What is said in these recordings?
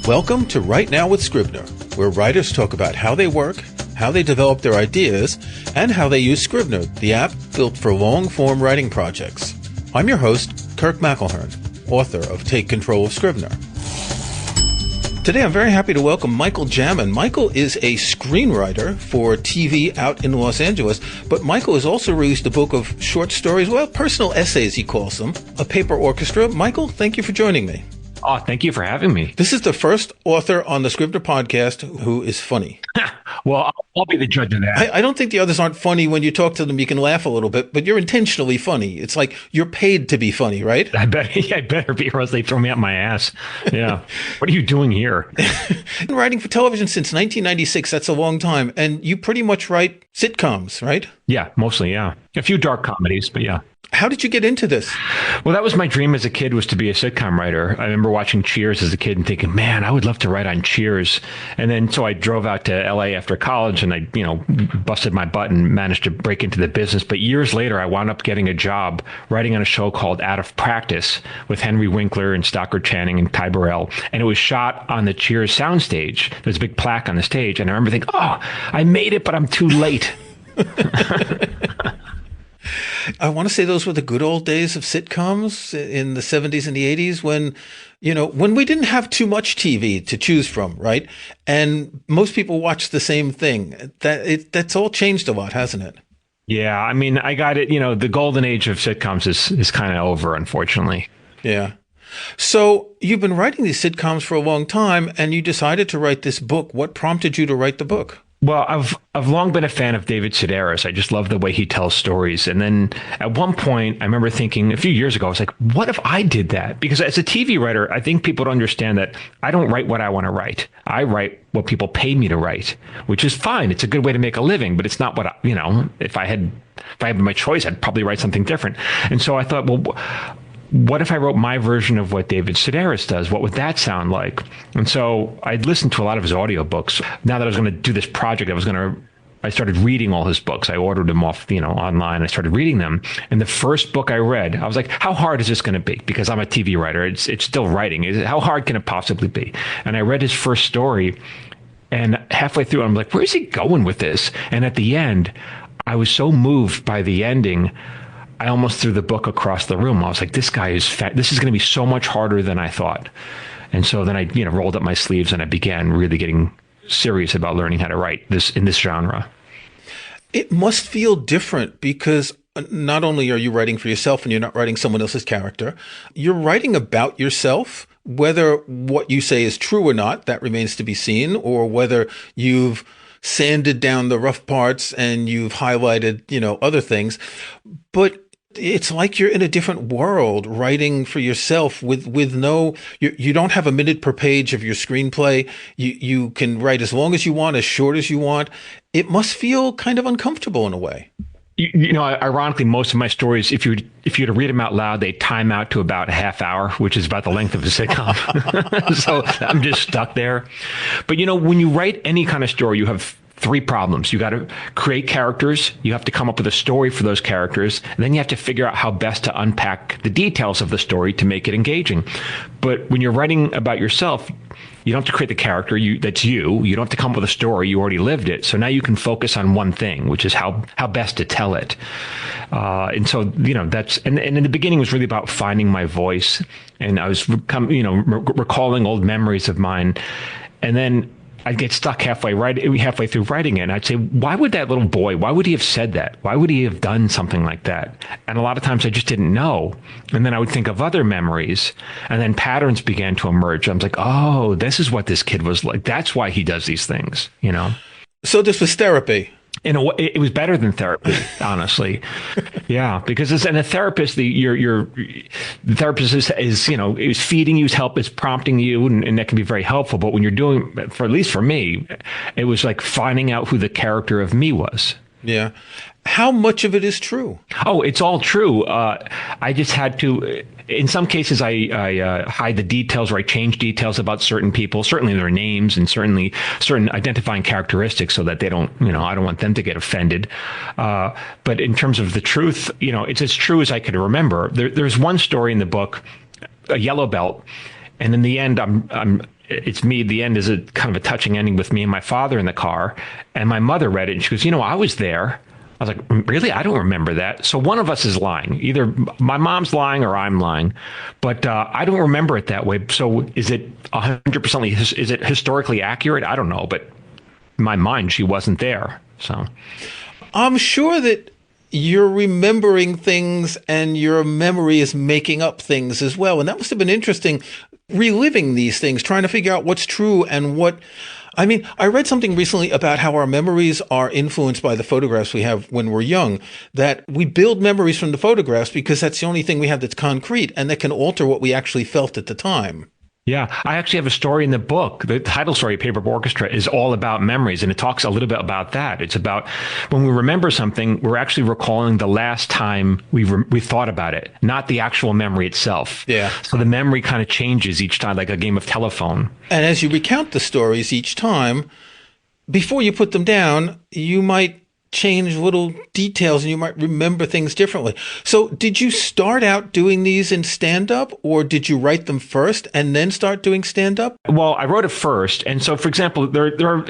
Welcome to Right Now with Scrivener, where writers talk about how they work, how they develop their ideas, and how they use Scrivener, the app built for long-form writing projects. I'm your host, Kirk McElhearn, author of Take Control of Scrivener. Today I'm very happy to welcome Michael Jamin. Michael is a screenwriter for TV out in Los Angeles, but Michael has also released a book of short stories, well, personal essays he calls them, A Paper Orchestra. Michael, thank you for joining me. Oh, thank you for having me. This is the first author on the Scrivener podcast who is funny. Well, I'll be the judge of that. I don't think the others aren't funny. When you talk to them, you can laugh a little bit, but you're intentionally funny. It's like you're paid to be funny, right? I better be, or else they throw me up my ass. Yeah. What are you doing here? Been writing for television since 1996. That's a long time. And you pretty much write sitcoms, right? Yeah, mostly, yeah. A few dark comedies, but yeah. How did you get into this? Well, that was my dream as a kid, was to be a sitcom writer. I remember watching Cheers as a kid and thinking, man, I would love to write on Cheers. And then so I drove out to LA after college and I, busted my butt and managed to break into the business. But years later, I wound up getting a job writing on a show called Out of Practice with Henry Winkler and Stockard Channing and Ty Burrell. And it was shot on the Cheers soundstage. There's a big plaque on the stage. And I remember thinking, oh, I made it, but I'm too late. I want to say those were the good old days of sitcoms in the 70s and the 80s when we didn't have too much TV to choose from, right? And most people watched the same thing. That's all changed a lot, hasn't it? Yeah, I mean, I got it. The golden age of sitcoms is kind of over, unfortunately. Yeah. So you've been writing these sitcoms for a long time and you decided to write this book. What prompted you to write the book? Well, I've long been a fan of David Sedaris. I just love the way he tells stories. And then at one point, I remember thinking a few years ago, I was like, what if I did that? Because as a TV writer, I think people don't understand that I don't write what I want to write. I write what people pay me to write, which is fine. It's a good way to make a living, but it's not what, if I had my choice, I'd probably write something different. And so I thought, well, what if I wrote my version of what David Sedaris does? What would that sound like? And so I'd listened to a lot of his audiobooks. Now that I was going to do this project, I started reading all his books. I ordered them off, online. I started reading them. And the first book I read, I was like, how hard is this going to be? Because I'm a TV writer. It's still writing. How hard can it possibly be? And I read his first story, and halfway through, I'm like, where's he going with this? And at the end, I was so moved by the ending, I almost threw the book across the room. I was like, this guy is fat. This is going to be so much harder than I thought. And so then I, rolled up my sleeves and I began really getting serious about learning how to write in this genre. It must feel different because not only are you writing for yourself and you're not writing someone else's character, you're writing about yourself, whether what you say is true or not, that remains to be seen, or whether you've sanded down the rough parts and you've highlighted, other things. But it's like you're in a different world writing for yourself with no, you don't have a minute per page of your screenplay. You can write as long as you want, as short as you want. It must feel kind of uncomfortable in a way. Ironically, most of my stories, if you were to read them out loud, they time out to about a half hour, which is about the length of a sitcom. So I'm just stuck there. But, when you write any kind of story, you have three problems. You got to create characters. You have to come up with a story for those characters. And then you have to figure out how best to unpack the details of the story to make it engaging. But when you're writing about yourself, you don't have to create the character that's you. You don't have to come up with a story. You already lived it. So now you can focus on one thing, which is how best to tell it. And so, and in the beginning it was really about finding my voice. And I was, recalling old memories of mine. And then I'd get stuck halfway through writing it. And I'd say, why would that little boy, why would he have said that? Why would he have done something like that? And a lot of times I just didn't know. And then I would think of other memories and then patterns began to emerge. I was like, oh, this is what this kid was like. That's why he does these things, So this was therapy. In a way, it was better than therapy, honestly. Yeah, because as a therapist, the therapist is feeding you, is prompting you, and that can be very helpful. But when you're doing, at least for me, it was like finding out who the character of me was. Yeah. How much of it is true? Oh, it's all true. I just had to, in some cases, I hide the details or I change details about certain people, certainly their names and certainly certain identifying characteristics so that they don't, I don't want them to get offended. But in terms of the truth, it's as true as I could remember. There's one story in the book, a yellow belt. And in the end, it's me. The end is a kind of a touching ending with me and my father in the car. And my mother read it and she goes, I was there. I was like, really? I don't remember that. So one of us is lying. Either my mom's lying or I'm lying. But I don't remember it that way. So is it 100%? Is it historically accurate? I don't know. But in my mind, she wasn't there. So I'm sure that you're remembering things and your memory is making up things as well. And that must have been interesting, reliving these things, trying to figure out what's true and what. I mean, I read something recently about how our memories are influenced by the photographs we have when we're young, that we build memories from the photographs because that's the only thing we have that's concrete and that can alter what we actually felt at the time. Yeah, I actually have a story in the book. The title story, Paper Orchestra, is all about memories, and it talks a little bit about that. It's about when we remember something, we're actually recalling the last time we thought about it, not the actual memory itself. Yeah. So the memory kind of changes each time, like a game of telephone. And as you recount the stories each time, before you put them down, you might change little details and you might remember things differently. So did you start out doing these in stand-up, or did you write them first and then start doing stand-up? Well, I wrote it first. And so, for example, there are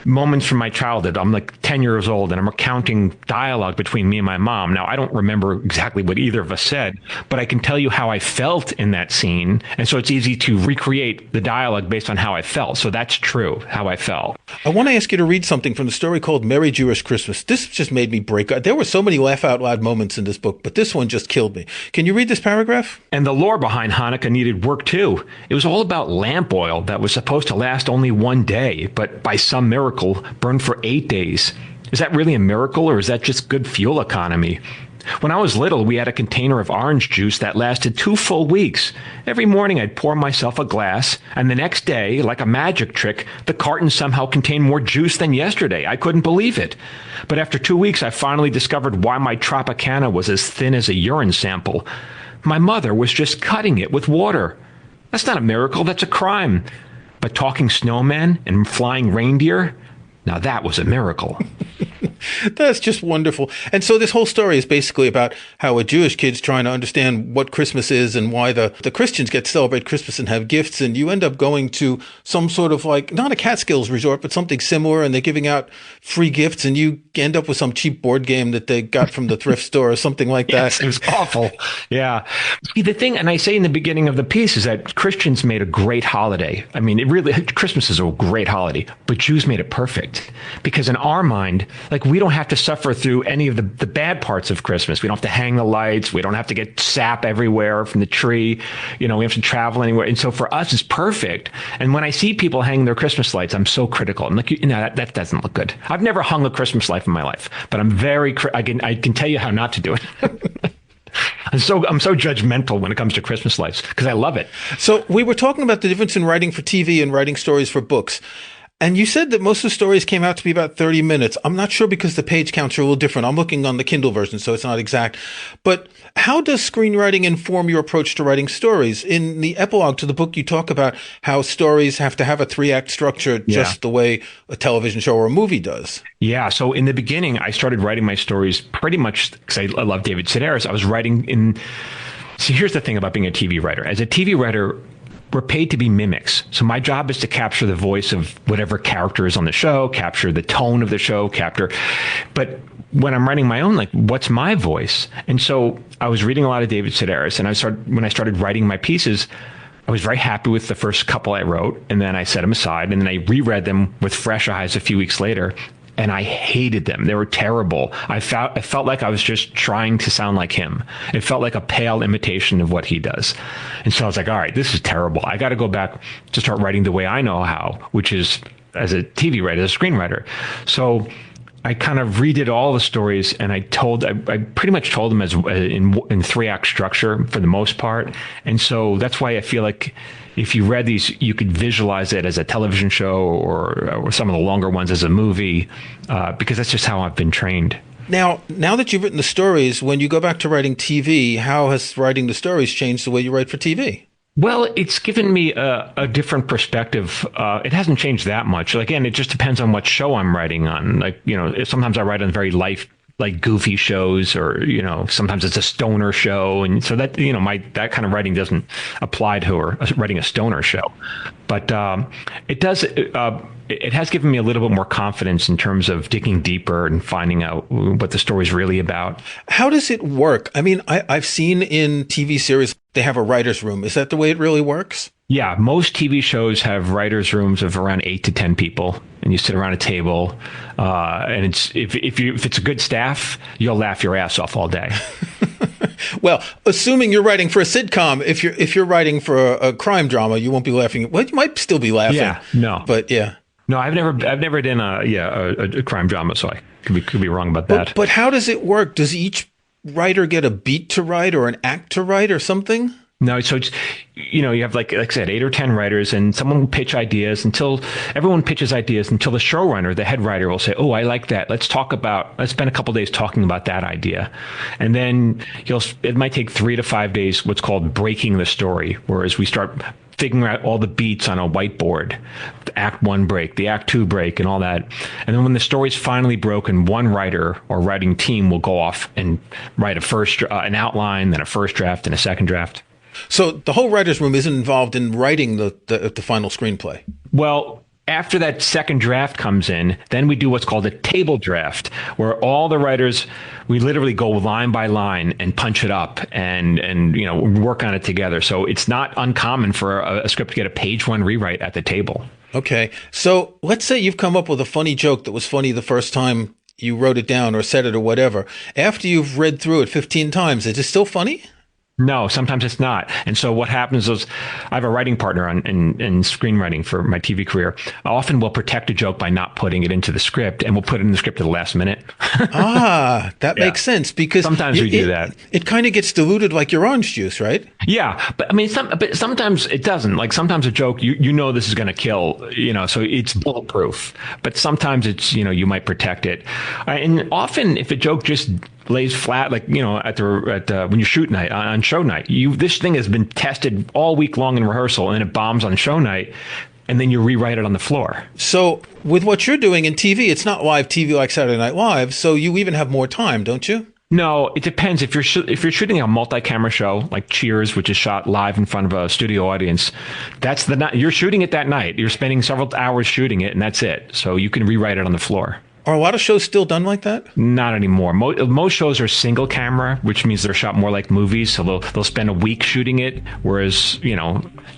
moments from my childhood. I'm like 10 years old and I'm recounting dialogue between me and my mom. Now, I don't remember exactly what either of us said, but I can tell you how I felt in that scene. And so it's easy to recreate the dialogue based on how I felt. So that's true, how I felt. I want to ask you to read something from the story called Merry Jewish Christmas. This just made me break out. There were so many laugh out loud moments in this book, but this one just killed me. Can you read this paragraph? And the lore behind Hanukkah needed work too. It was all about lamp oil that was supposed to last only one day, but by some miracle burned for 8 days. Is that really a miracle, or is that just good fuel economy? When I was little, we had a container of orange juice that lasted 2 full weeks. Every morning I'd pour myself a glass, and the next day, like a magic trick, the carton somehow contained more juice than yesterday. I couldn't believe it. But after 2 weeks, I finally discovered why my Tropicana was as thin as a urine sample. My mother was just cutting it with water. That's not a miracle, that's a crime. But talking snowman and flying reindeer, now that was a miracle. That's just wonderful. And so this whole story is basically about how a Jewish kid's trying to understand what Christmas is and why the Christians get to celebrate Christmas and have gifts. And you end up going to some sort of like, not a Catskills resort, but something similar. And they're giving out free gifts and you end up with some cheap board game that they got from the thrift store or something like that. Yes, it was awful. Yeah. See, the thing, and I say in the beginning of the piece, is that Christians made a great holiday. I mean, Christmas is a great holiday, but Jews made it perfect. Because in our mind, like, we don't have to suffer through any of the bad parts of Christmas. We don't have to hang the lights. We don't have to get sap everywhere from the tree. We have to travel anywhere. And so for us, it's perfect. And when I see people hang their Christmas lights, I'm so critical. I'm like, that doesn't look good. I've never hung a Christmas light in my life, but I'm I can tell you how not to do it. I'm so judgmental when it comes to Christmas lights because I love it. So we were talking about the difference in writing for TV and writing stories for books. And you said that most of the stories came out to be about 30 minutes. I'm not sure because the page counts are a little different. I'm looking on the Kindle version, so it's not exact. But how does screenwriting inform your approach to writing stories? In the epilogue to the book, you talk about how stories have to have a 3-act structure just the way a television show or a movie does. Yeah. So in the beginning, I started writing my stories pretty much because I love David Sedaris. I was writing in... See, here's the thing about being a TV writer. As a TV writer, we're paid to be mimics. So my job is to capture the voice of whatever character is on the show, capture the tone of the show, but when I'm writing my own, like, what's my voice? And so I was reading a lot of David Sedaris, and when I started writing my pieces, I was very happy with the first couple I wrote, and then I set them aside, and then I reread them with fresh eyes a few weeks later. And I hated them. They were terrible. I felt like I was just trying to sound like him. It felt like a pale imitation of what he does. And so I was like, all right, this is terrible. I got to go back to start writing the way I know how, which is as a TV writer, as a screenwriter. So I kind of redid all the stories, and I pretty much told them as in 3-act structure for the most part. And so that's why I feel like if you read these, you could visualize it as a television show or some of the longer ones as a movie, because that's just how I've been trained. Now that you've written the stories, when you go back to writing TV, how has writing the stories changed the way you write for TV? Well, it's given me a different perspective. It hasn't changed that much. Again, it just depends on what show I'm writing on. Like, sometimes I write on very light like goofy shows, or sometimes it's a stoner show, and so that my that kind of writing doesn't apply to her writing a stoner show, but it does. It has given me a little bit more confidence in terms of digging deeper and finding out what the story's really about. How does it work? I mean, I've seen in TV series they have a writer's room. Is that the way it really works? Yeah, most TV shows have writers' rooms of around 8 to 10 people, and you sit around a table. And it's if it's a good staff, you'll laugh your ass off all day. Well, assuming you're writing for a sitcom, if you're writing for a crime drama, you won't be laughing. Well, you might still be laughing. Yeah, no, but yeah. No, I've never done a crime drama, so I could be wrong about that. But how does it work? Does each writer get a beat to write or an act to write or something? No, so it's, you have like I said, 8 or 10 writers, and someone will pitch ideas until everyone pitches ideas until the showrunner, the head writer, will say, "Oh, I like that. Let's spend a couple of days talking about that idea," and then it might take 3 to 5 days, what's called breaking the story, whereas we start figuring out all the beats on a whiteboard, the act 1 break, the act 2 break, and all that. And then when the story's finally broken, one writer or writing team will go off and write an outline, then a first draft, and a second draft. So the whole writer's room isn't involved in writing the final screenplay. Well, after that second draft comes in, then we do what's called a table draft, where all the writers, we literally go line by line and punch it up and work on it together. So it's not uncommon for a script to get a page 1 rewrite at the table. Okay. So let's say you've come up with a funny joke that was funny the first time you wrote it down or said it or whatever. After you've read through it 15 times, is it still funny? No, sometimes it's not. And so what happens is I have a writing partner in screenwriting for my TV career. I often will protect a joke by not putting it into the script, and we'll put it in the script at the last minute. That makes sense, because sometimes we do that. It kind of gets diluted like your orange juice, right? Yeah, but I mean, but sometimes it doesn't. Like sometimes a joke, this is going to kill, so it's bulletproof. But sometimes it's, you might protect it. And often if a joke just lays flat, like, when you shoot night, on show night, this thing has been tested all week long in rehearsal, and then it bombs on show night, and then you rewrite it on the floor. So with what you're doing in TV, it's not live TV like Saturday Night Live, so you even have more time, don't you? No, it depends. If you're shooting a multi-camera show like Cheers, which is shot live in front of a studio audience, that's the night you're shooting it that night. You're spending several hours shooting it, and that's it. So you can rewrite it on the floor. Are a lot of shows still done like that? Not anymore. Most shows are single camera, which means they're shot more like movies. So they'll spend a week shooting it, whereas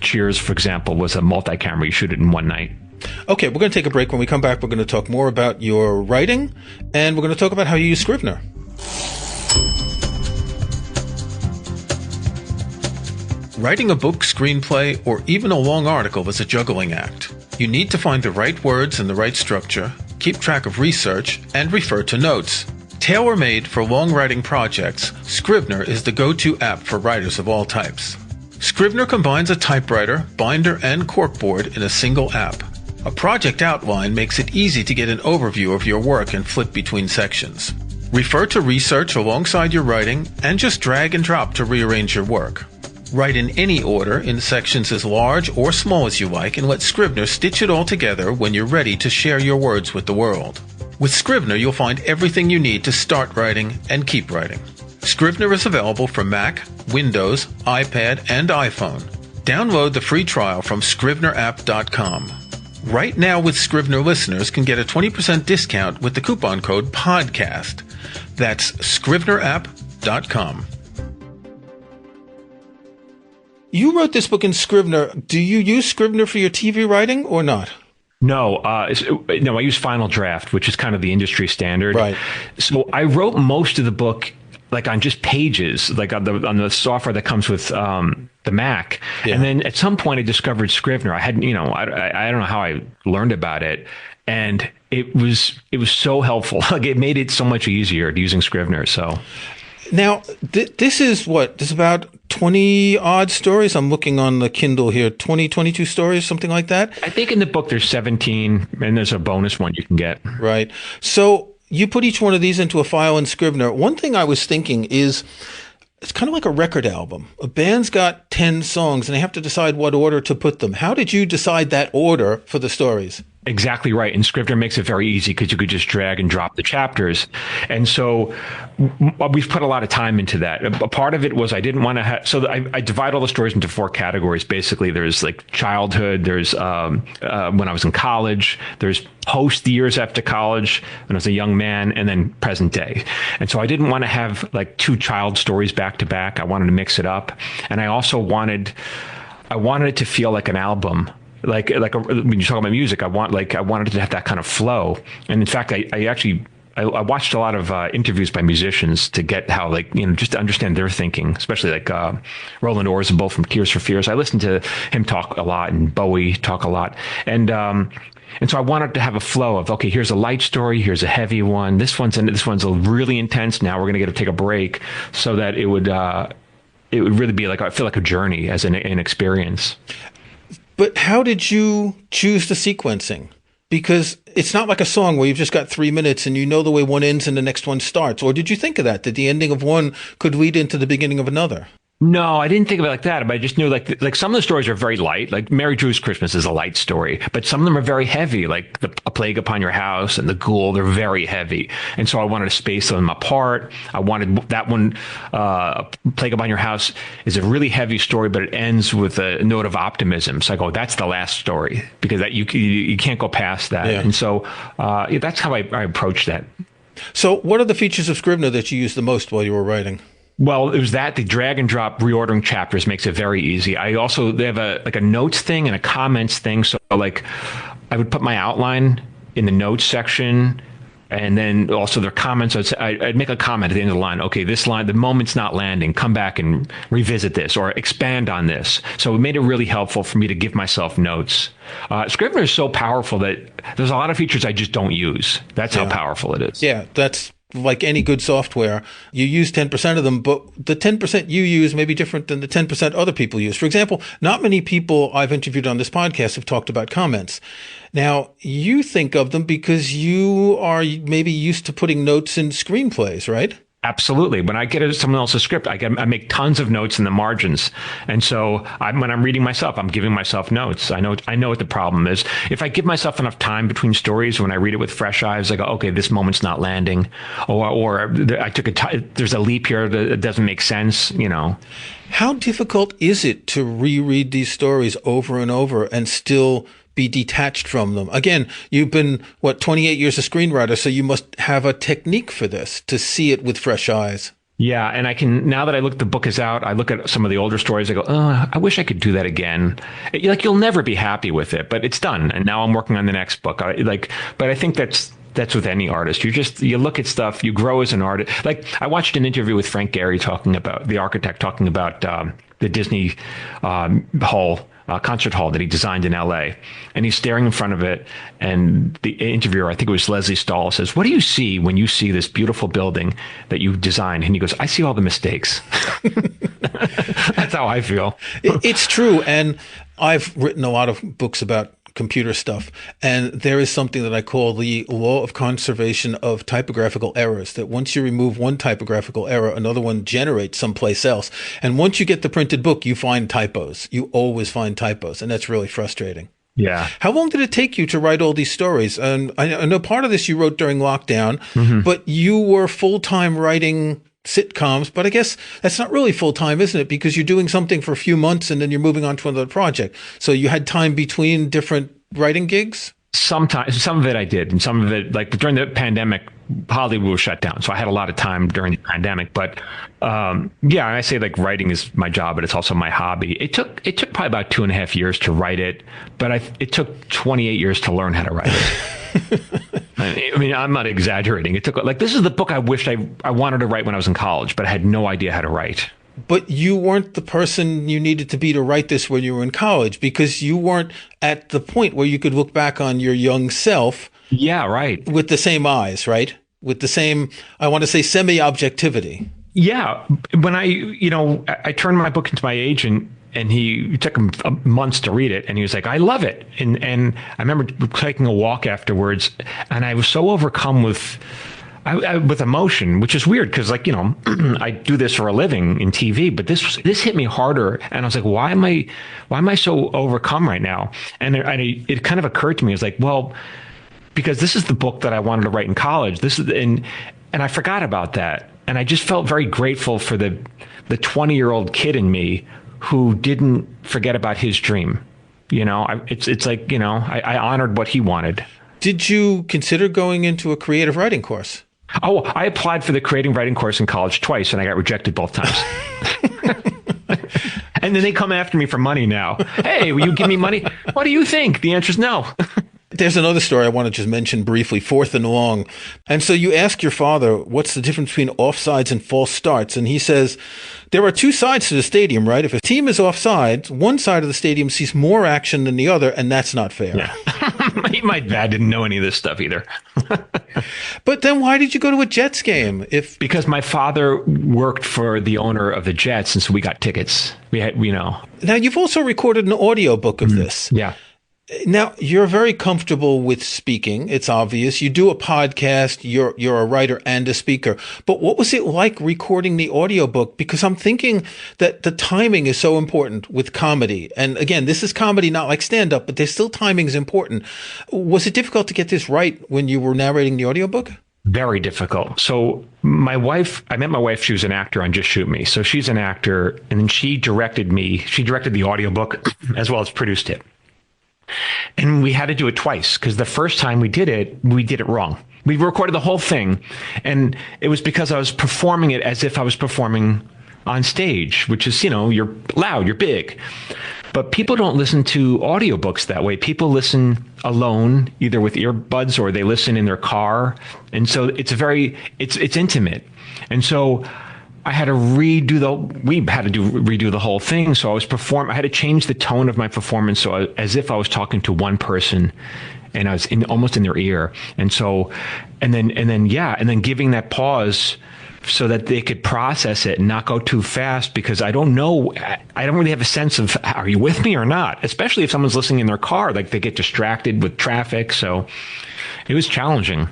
Cheers, for example, was a multi-camera. You shoot it in one night. Okay, we're going to take a break. When we come back, we're going to talk more about your writing, and we're going to talk about how you use Scrivener. Writing a book, screenplay, or even a long article is a juggling act. You need to find the right words and the right structure, keep track of research, and refer to notes. Tailor-made for long writing projects, Scrivener is the go-to app for writers of all types. Scrivener combines a typewriter, binder, and corkboard in a single app. A project outline makes it easy to get an overview of your work and flip between sections. Refer to research alongside your writing, and just drag and drop to rearrange your work. Write in any order in sections as large or small as you like, and let Scrivener stitch it all together when you're ready to share your words with the world. With Scrivener, you'll find everything you need to start writing and keep writing. Scrivener is available for Mac, Windows, iPad, and iPhone. Download the free trial from scrivenerapp.com. Right now, with Scrivener listeners can get a 20% discount with the coupon code PODCAST. That's scrivenerapp.com. You wrote this book in Scrivener. Do you use Scrivener for your TV writing or not? No, I use Final Draft, which is kind of the industry standard. Right. So I wrote most of the book like on just pages, like on the software that comes with the Mac. Yeah. And then at some point I discovered Scrivener. I hadn't, I don't know how I learned about it. And it was so helpful. Like it made it so much easier using Scrivener. So now this is what? This is about 20 odd stories. I'm looking on the Kindle here, 22 stories, something like that. I think in the book there's 17 and there's a bonus one you can get. Right. So you put each one of these into a file in Scrivener. One thing I was thinking is it's kind of like a record album. A band's got 10 songs and they have to decide what order to put them. How did you decide that order for the stories? Exactly right. And Scrivener makes it very easy because you could just drag and drop the chapters. And so we've put a lot of time into that. A part of it was I didn't want to have, so I divide all the stories into four categories. Basically, there's like childhood, there's when I was in college, there's post years after college when I was a young man, and then present day. And so I didn't want to have like two child stories back to back. I wanted to mix it up. And I also wanted it to feel like an album. When you talk about music, I wanted it to have that kind of flow. And in fact, I watched a lot of interviews by musicians to get how, just to understand their thinking, especially Roland Orzabal from Tears for Fears. I listened to him talk a lot, and Bowie talk a lot. And so I wanted to have a flow of, okay, here's a light story, here's a heavy one. This one's a really intense. Now we're going to take a break, so that it would really be I feel like a journey as an experience. But how did you choose the sequencing? Because it's not like a song where you've just got 3 minutes and you know the way one ends and the next one starts. Or did you think of that the ending of one could lead into the beginning of another? No, I didn't think of it like that, but I just knew like some of the stories are very light. Like Mary Drew's Christmas is a light story, but some of them are very heavy, like A Plague Upon Your House and The Ghoul. They're very heavy. And so I wanted to space them apart. I wanted that one, Plague Upon Your House is a really heavy story, but it ends with a note of optimism. So I go, that's the last story, because that you can't go past that. Yeah. And so that's how I approached that. So what are the features of Scrivener that you used the most while you were writing? Well, it was the drag and drop reordering chapters makes it very easy. They have a notes thing and a comments thing. So I would put my outline in the notes section, and then also their comments. I'd make a comment at the end of the line. Okay, this line, the moment's not landing. Come back and revisit this or expand on this. So it made it really helpful for me to give myself notes. Scrivener is so powerful that there's a lot of features I just don't use. That's how powerful it is. Yeah, that's like any good software. You use 10% of them, but the 10% you use may be different than the 10% other people use. For example, not many people I've interviewed on this podcast have talked about comments. Now, you think of them because you are maybe used to putting notes in screenplays, right? Absolutely. When I get someone else's script, I make tons of notes in the margins. And so when I'm reading myself, I'm giving myself notes. I know what the problem is. If I give myself enough time between stories, when I read it with fresh eyes, I go, okay, this moment's not landing. Or there's a leap here that doesn't make sense, How difficult is it to reread these stories over and over and still be detached from them? Again, you've been, 28 years a screenwriter, so you must have a technique for this, to see it with fresh eyes. Yeah, and now that the book is out, I look at some of the older stories, I go, oh, I wish I could do that again. You'll never be happy with it, but it's done. And now I'm working on the next book. But I think that's with any artist. You look at stuff, you grow as an artist. I watched an interview with Frank Gehry the architect, talking about the Disney concert hall that he designed in LA. And he's staring in front of it. And the interviewer, I think it was Leslie Stahl, says, what do you see when you see this beautiful building that you designed? And he goes, I see all the mistakes. That's how I feel. It's true. And I've written a lot of books about computer stuff. And there is something that I call the law of conservation of typographical errors, that once you remove one typographical error, another one generates someplace else. And once you get the printed book, you find typos. You always find typos. And that's really frustrating. Yeah. How long did it take you to write all these stories? And I know part of this you wrote during lockdown, but you were full-time writing sitcoms, but I guess that's not really full-time, isn't it? Because you're doing something for a few months and then you're moving on to another project. So you had time between different writing gigs? Sometimes, some of it I did, and some of it, during the pandemic, Hollywood was shut down. So I had a lot of time during the pandemic, but I say writing is my job, but it's also my hobby. It took probably about 2.5 years to write it, but it took 28 years to learn how to write it. I mean, I'm not exaggerating. It took this is the book I wished I wanted to write when I was in college, but I had no idea how to write. But you weren't the person you needed to be to write this when you were in college, because you weren't at the point where you could look back on your young self. Yeah, right. With the same eyes, right? With the same, I want to say, semi-objectivity. Yeah. When I turned my book into my agent, and it took him months to read it, and he was like, I love it. And I remember taking a walk afterwards, and I was so overcome with with emotion, which is weird because, like, I do this for a living in TV, but this hit me harder, and I was like, why am I so overcome right now? And it kind of occurred to me, it's like, well, because this is the book that I wanted to write in college. And I forgot about that, and I just felt very grateful for the 20-year-old kid in me who didn't forget about his dream. It's like, I honored what he wanted. Did you consider going into a creative writing course? Oh, I applied for the creative writing course in college twice, and I got rejected both times. And then they come after me for money now. Hey, will you give me money? What do you think? The answer is no. There's another story I want to just mention briefly, Fourth and Long. And so you ask your father, what's the difference between offsides and false starts? And he says, there are two sides to the stadium, right? If a team is offsides, one side of the stadium sees more action than the other, and that's not fair. Yeah. My dad didn't know any of this stuff either. But then why did you go to a Jets game? Because my father worked for the owner of the Jets, and so we got tickets. We had, Now, you've also recorded an audiobook of this. Yeah. Now, you're very comfortable with speaking. It's obvious. You do a podcast. You're a writer and a speaker. But what was it like recording the audiobook? Because I'm thinking that the timing is so important with comedy. And again, this is comedy, not like stand-up, but there's still timing is important. Was it difficult to get this right when you were narrating the audiobook? Very difficult. So I met my wife, she was an actor on Just Shoot Me. So she's an actor, and then she directed the audiobook as well as produced it. And we had to do it twice because the first time we did it wrong. We recorded the whole thing, and it was because I was performing it as if I was performing on stage, which is, you're loud, you're big. But people don't listen to audiobooks that way. People listen alone, either with earbuds or they listen in their car. And so it's intimate. And so I had to redo the whole thing. So I had to change the tone of my performance. So as if I was talking to one person and I was almost in their ear. And then giving that pause so that they could process it and not go too fast, because I don't really have a sense of, are you with me or not? Especially if someone's listening in their car, like they get distracted with traffic. So it was challenging.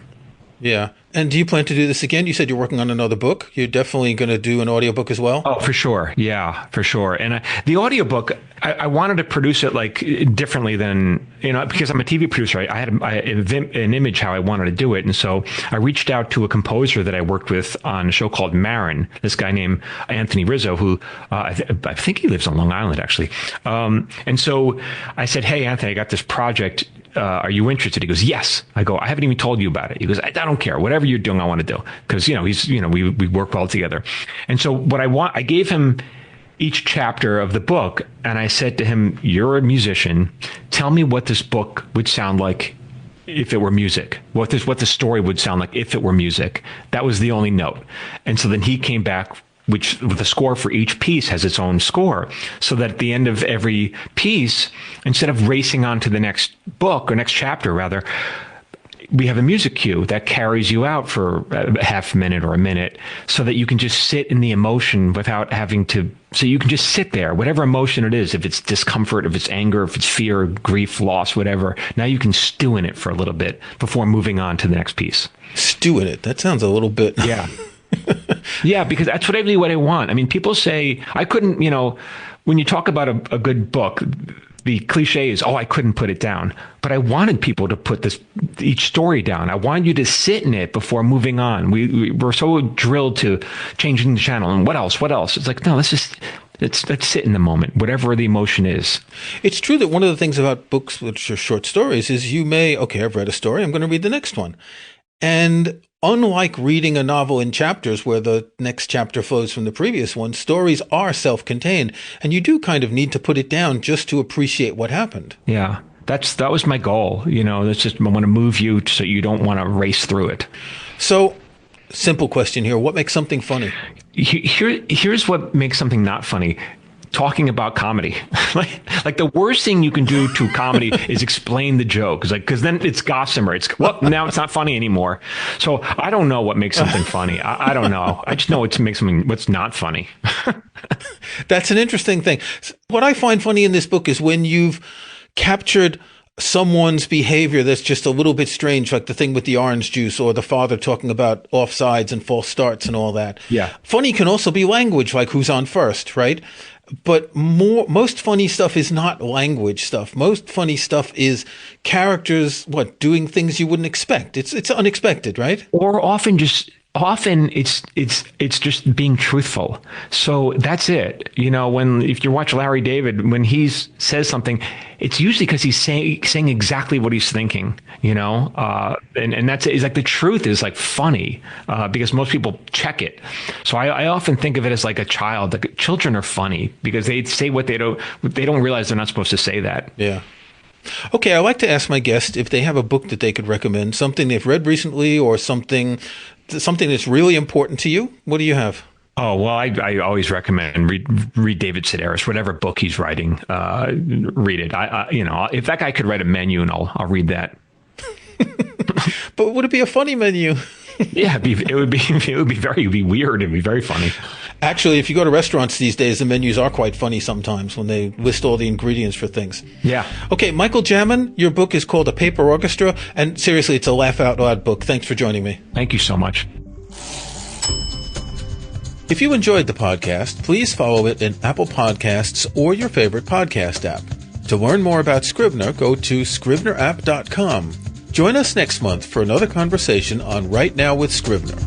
Yeah. And do you plan to do this again? You said you're working on another book. You're definitely going to do an audiobook as well? Oh, for sure. Yeah, for sure. And the audiobook, I wanted to produce it like differently than, because I'm a TV producer. I had an image how I wanted to do it. And so I reached out to a composer that I worked with on a show called Marin, this guy named Anthony Rizzo, who I think he lives on Long Island, actually. And so I said, hey, Anthony, I got this project. Are you interested? He goes, yes. I go, I haven't even told you about it. He goes, I don't care. Whatever you're doing, I want to do. Because, we work well together. And so I gave him each chapter of the book, and I said to him, you're a musician. Tell me what this book would sound like if it were music, what the story would sound like if it were music. That was the only note. And so then he came back, which with the score for each piece has its own score, so that at the end of every piece, instead of racing on to the next book or next chapter rather, we have a music cue that carries you out for a half a minute or a minute, so that you can just sit in the emotion without having to. So you can just sit there, whatever emotion it is, if it's discomfort, if it's anger, if it's fear, grief, loss, whatever. Now you can stew in it for a little bit before moving on to the next piece. Stew in it. That sounds a little bit. Yeah. Yeah, because that's what I want. I mean, people say I couldn't, when you talk about a good book, the cliche is, I couldn't put it down. But I wanted people to put each story down. I wanted you to sit in it before moving on. We're so drilled to changing the channel and what else? It's like, no, let's sit in the moment, whatever the emotion is. It's true that one of the things about books which are short stories is I've read a story, I'm going to read the next one. And unlike reading a novel in chapters where the next chapter flows from the previous one, stories are self-contained, and you do kind of need to put it down just to appreciate what happened. Yeah, that was my goal. That's just, I want to move you so you don't want to race through it. So, simple question here. What makes something funny? Here's what makes something not funny. Talking about comedy. like the worst thing you can do to comedy is explain the joke. Because then it's gossamer. Now it's not funny anymore. So I don't know what makes something funny. I don't know. I just know what's not funny. That's an interesting thing. What I find funny in this book is when you've captured someone's behavior that's just a little bit strange, like the thing with the orange juice or the father talking about offsides and false starts and all that. Yeah. Funny can also be language, like who's on first, right? But most funny stuff is not language stuff. Most funny stuff is characters, doing things you wouldn't expect. It's unexpected, right? Or often it's just being truthful. So that's it. If you watch Larry David, when he says something, it's usually because he's saying exactly what he's thinking, and that's it. It's like the truth is like funny, because most people check it. So I often think of it as like a child. Like children are funny because they say what they don't realize they're not supposed to say that. Yeah. Okay, I like to ask my guests if they have a book that they could recommend, something they've read recently or something that's really important to you. What do you have? Oh, well, I always recommend read David Sedaris, whatever book he's writing, read it. If that guy could write a menu, and I'll read that. But would it be a funny menu? Yeah, it would be weird. It'd be very funny. Actually, if you go to restaurants these days, the menus are quite funny sometimes when they list all the ingredients for things. Yeah. Okay, Michael Jamin, your book is called A Paper Orchestra, and seriously, it's a laugh out loud book. Thanks for joining me. Thank you so much. If you enjoyed the podcast, please follow it in Apple Podcasts or your favorite podcast app. To learn more about Scrivener, go to scrivenerapp.com. Join us next month for another conversation on Right Now with Scrivener.